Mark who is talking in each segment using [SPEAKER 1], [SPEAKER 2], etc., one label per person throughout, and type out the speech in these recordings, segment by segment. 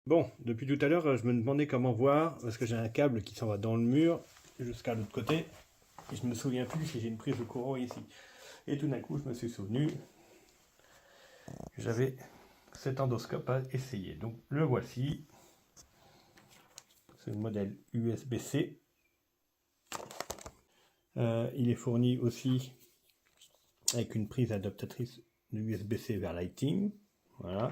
[SPEAKER 1] Bon, depuis tout à l'heure, je me demandais comment voir, parce que j'ai un câble qui s'en va dans le mur jusqu'à l'autre côté, et je me souviens plus si j'ai une prise de courant ici. Et tout d'un coup, je me suis souvenu que j'avais cet endoscope à essayer. Donc le voici, c'est le modèle USB-C. Il est fourni aussi avec une prise adaptatrice de USB-C vers Lighting. Voilà.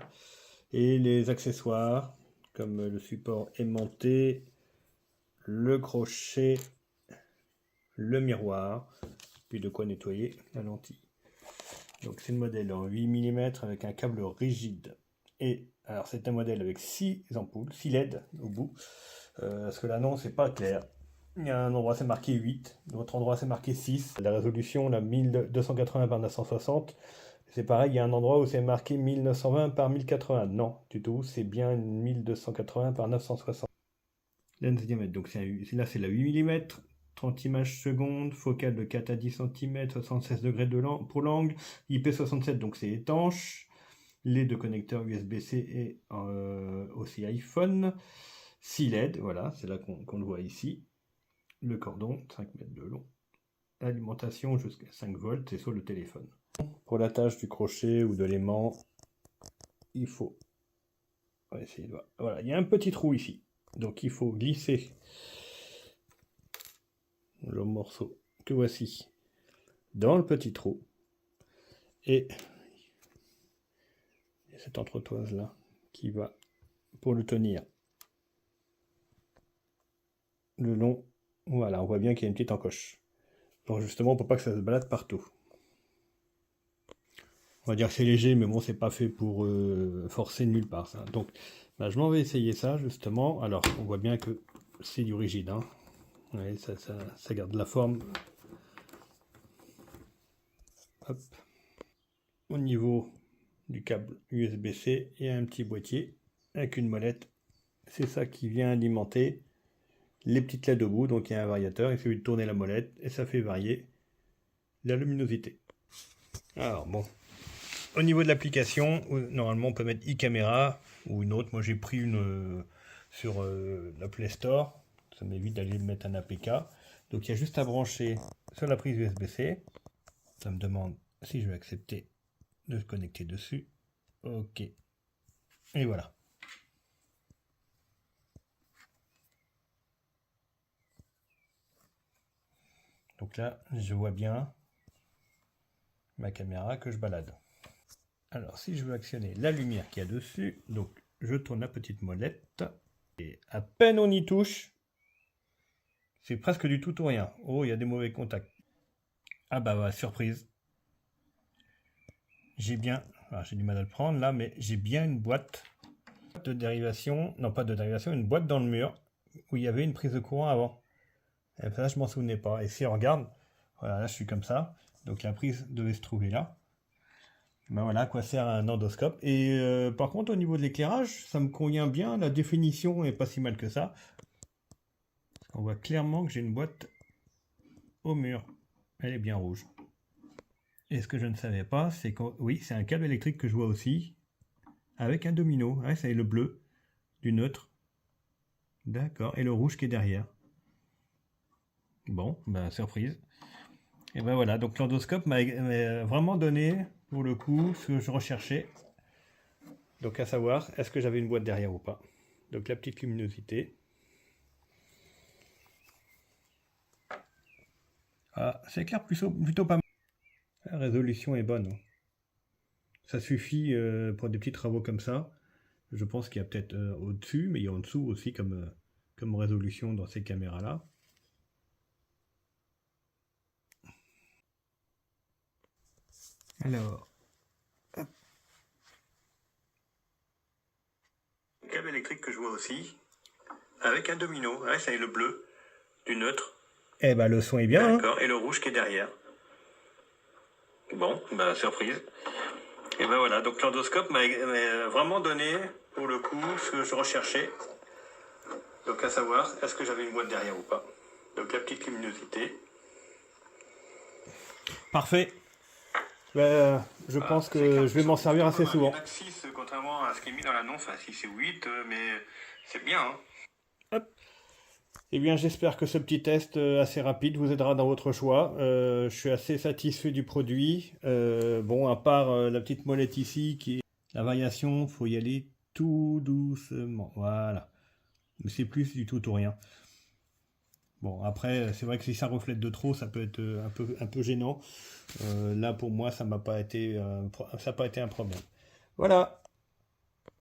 [SPEAKER 1] Et les accessoires, comme le support aimanté, le crochet, le miroir, puis de quoi nettoyer la lentille. Donc c'est le modèle en 8 mm avec un câble rigide. Et alors c'est un modèle avec 6 ampoules, 6 LED au bout, parce que l'annonce n'est pas claire. Il y a un endroit c'est marqué 8, l'autre endroit c'est marqué 6. La résolution, la 1280 par 960, c'est pareil, il y a un endroit où c'est marqué 1920 par 1080. Non, du tout, c'est bien 1280 par 960. Lens diamètre, donc là c'est la 8 mm, 30 images secondes, focale de 4 à 10 cm, 76 degrés pour l'angle, IP67 donc c'est étanche, les deux connecteurs USB-C et aussi iPhone, 6 LED, voilà, c'est là qu'on le voit ici, le cordon, 5 mètres de long, alimentation jusqu'à 5 volts, c'est sur le téléphone. Pour l'attache du crochet ou de l'aimant, il faut, on va essayer de voir, voilà, il y a un petit trou ici, donc il faut glisser le morceau que voici dans le petit trou et cette entretoise là qui va pour le tenir le long. Voilà, on voit bien qu'il y a une petite encoche. Alors justement pour pas que ça se balade partout. On va dire que c'est léger, mais bon, c'est pas fait pour forcer nulle part ça. Donc bah, je m'en vais essayer ça justement. Alors on voit bien que c'est du rigide, hein. Ouais, ça garde la forme. Hop. Au niveau du câble USB-C, il y a un petit boîtier avec une molette. C'est ça qui vient alimenter les petites LED au bout. Donc il y a un variateur, il suffit de tourner la molette et ça fait varier la luminosité. Alors bon, au niveau de l'application, normalement on peut mettre e-caméra ou une autre. Moi j'ai pris une sur la Play Store, ça m'évite d'aller mettre un APK. Donc il y a juste à brancher sur la prise USB-C. Ça me demande si je vais accepter de se connecter dessus. Ok. Et voilà. Donc là, je vois bien ma caméra que je balade. Alors, si je veux actionner la lumière qu'il y a dessus, donc je tourne la petite molette, et à peine on y touche, c'est presque du tout ou rien. Oh, il y a des mauvais contacts. Ah bah, surprise. J'ai bien, alors j'ai du mal à le prendre là, mais j'ai bien une boîte de dérivation, non pas de dérivation, une boîte dans le mur, où il y avait une prise de courant avant. Et ça, je m'en souvenais pas. Et si on regarde, voilà, là je suis comme ça, donc la prise devait se trouver là. Ben voilà à quoi sert un endoscope. Et par contre, au niveau de l'éclairage, ça me convient bien. La définition est pas si mal que ça. On voit clairement que j'ai une boîte au mur. Elle est bien rouge. Et ce que je ne savais pas, c'est que oui, c'est un câble électrique que je vois aussi, avec un domino. Ouais, c'est le bleu du neutre. D'accord. Et le rouge qui est derrière. Bon, ben surprise. Et ben voilà, donc l'endoscope m'a vraiment donné, pour le coup, ce que je recherchais. Donc à savoir, est-ce que j'avais une boîte derrière ou pas. Donc la petite luminosité. Ah, c'est clair plutôt pas mal. La résolution est bonne. Ça suffit pour des petits travaux comme ça. Je pense qu'il y a peut-être au-dessus, mais il y a en dessous aussi comme résolution dans ces caméras-là. Alors, hop. Câble électrique que je vois aussi, avec un domino. Ouais, c'est le bleu du neutre. Eh ben le son est bien. D'accord, hein. Et le rouge qui est derrière. Bon, bah surprise. Et ben voilà, donc l'endoscope m'a vraiment donné, pour le coup, ce que je recherchais. Donc à savoir, est-ce que j'avais une boîte derrière ou pas. Donc la petite luminosité. Parfait. Je pense que je vais m'en servir assez souvent.
[SPEAKER 2] 6, contrairement à ce qui est mis dans l'annonce, à 6 et 8, mais c'est bien. Hein.
[SPEAKER 1] Hop. Eh bien, j'espère que ce petit test assez rapide vous aidera dans votre choix. Je suis assez satisfait du produit. Bon, à part la petite molette ici, qui est la variation, faut y aller tout doucement. Voilà. Mais c'est plus du tout ou rien. Bon, après, c'est vrai que si ça reflète de trop, ça peut être un peu gênant. Là, pour moi, ça n'a pas été un problème. Voilà.